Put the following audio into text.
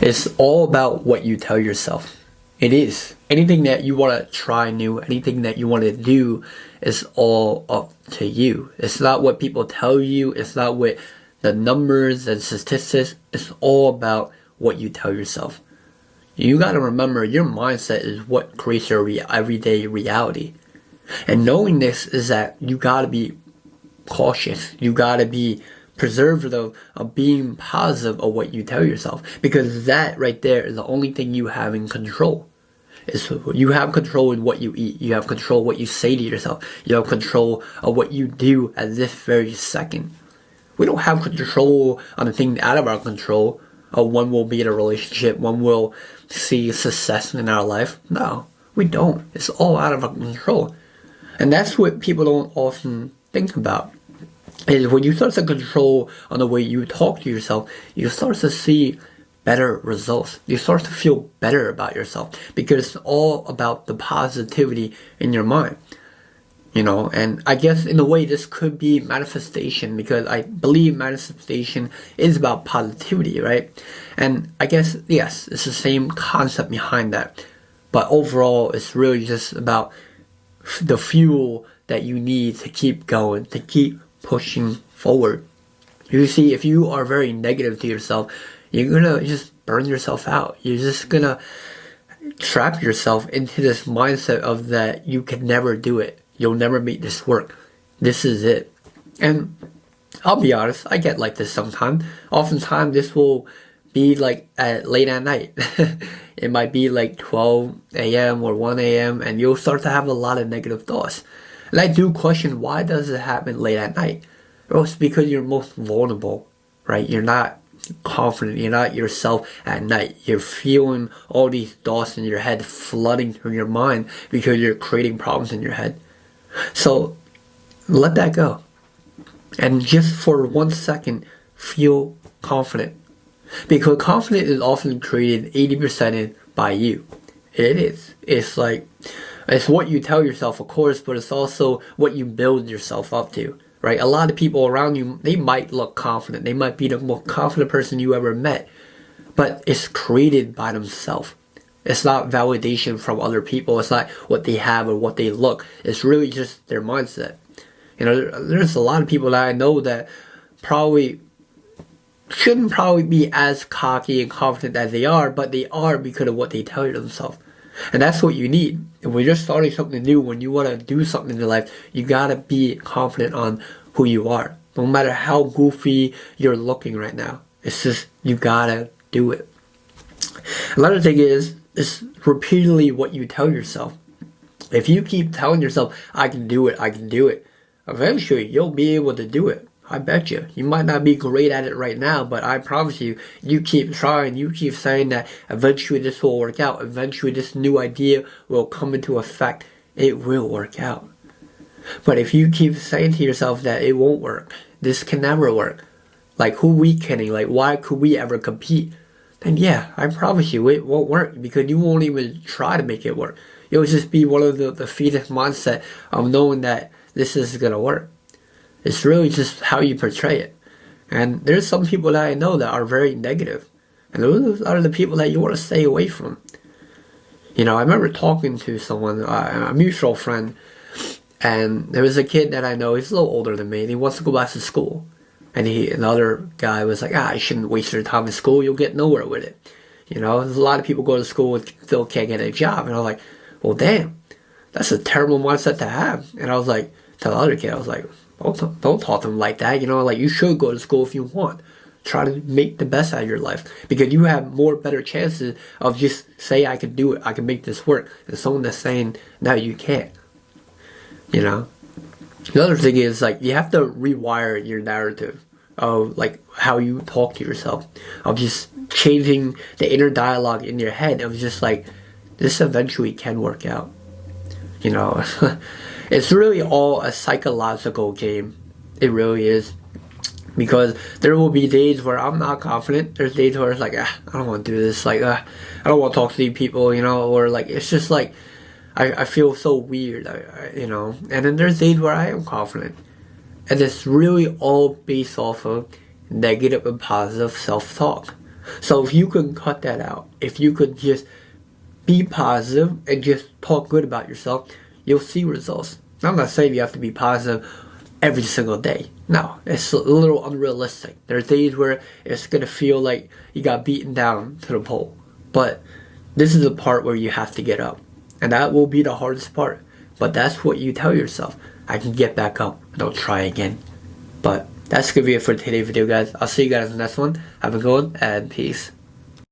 It's all about what you tell yourself. It is. Anything that you want to try new, anything that you want to do is all up to you. It's not what people tell you. It's not what the numbers and statistics. It's all about what you tell yourself. You got to remember, your mindset is what creates your everyday reality. And knowing this is that you got to be cautious. You got to be preservative of being positive of what you tell yourself, because that right there is the only thing you have in control. You have control in what you eat. You have control what you say to yourself. You have control of what you do at this very second. We don't have control on the things out of our control. One will be in a relationship, one will see success in our life. No, we don't. It's all out of our control. And that's what people don't often think about. Is when you start to control on the way you talk to yourself, you start to see better results. You start to feel better about yourself, because it's all about the positivity in your mind. And I guess in a way this could be manifestation, because I believe manifestation is about positivity, right? And I guess, yes, it's the same concept behind that. But overall, it's really just about the fuel that you need to keep going, to keep pushing forward. You see, if you are very negative to yourself, you're gonna just burn yourself out. You're just gonna trap yourself into this mindset of that you can never do it. You'll never make this work. This is it. And I'll be honest, I get like this sometimes. Oftentimes this will be like late at night. It might be like 12 a.m. or 1 a.m. and you'll start to have a lot of negative thoughts. And I do question, why does it happen late at night? Well, it's because you're most vulnerable, right? You're not confident. You're not yourself at night. You're feeling all these thoughts in your head flooding through your mind because you're creating problems in your head. So let that go. And just for 1 second, feel confident. Because confidence is often created 80% by you. It is. It's what you tell yourself, of course, but it's also what you build yourself up to, right? A lot of people around you, they might look confident. They might be the most confident person you ever met, but it's created by themselves. It's not validation from other people. It's not what they have or what they look. It's really just their mindset. There's a lot of people that I know that shouldn't be as cocky and confident as they are, but they are because of what they tell themselves. And that's what you need. And when you're starting something new, when you want to do something in your life, you gotta be confident on who you are. No matter how goofy you're looking right now. It's just, you gotta do it. Another thing is repeatedly what you tell yourself. If you keep telling yourself, I can do it, eventually you'll be able to do it. I bet you. You might not be great at it right now, but I promise you, you keep trying, you keep saying that eventually this will work out. Eventually this new idea will come into effect. It will work out. But if you keep saying to yourself that it won't work, this can never work, like who we kidding, like why could we ever compete? Then yeah, I promise you it won't work, because you won't even try to make it work. It will just be one of the defeatist mindset of knowing that this is going to work. It's really just how you portray it. And there's some people that I know that are very negative. And those are the people that you want to stay away from. I remember talking to someone, a mutual friend, and there was a kid that I know, he's a little older than me, and he wants to go back to school. And another guy was like, you shouldn't waste your time in school, you'll get nowhere with it. There's a lot of people go to school and still can't get a job. And I was like, well, damn, that's a terrible mindset to have. And I was like, to the other kid, I was like, don't talk to them like that. You should go to school if you want. Try to make the best out of your life, because you have better chances of just say, I can do it, I can make this work, than someone that's saying, no, you can't. The other thing is, you have to rewire your narrative of, how you talk to yourself, of just changing the inner dialogue in your head of just, this eventually can work out. It's really all a psychological game. It really is. Because there will be days where I'm not confident. There's days where it's I don't want to do this. I don't want to talk to these people, or it's just I feel so weird, And then there's days where I am confident. And it's really all based off of negative and positive self-talk. So if you could cut that out, if you could just be positive and just talk good about yourself, you'll see results. I'm not saying you have to be positive every single day. No, it's a little unrealistic. There are days where it's going to feel like you got beaten down to the pole. But this is the part where you have to get up. And that will be the hardest part. But that's what you tell yourself. I can get back up and I'll try again. But that's going to be it for today's video, guys. I'll see you guys in the next one. Have a good one and peace.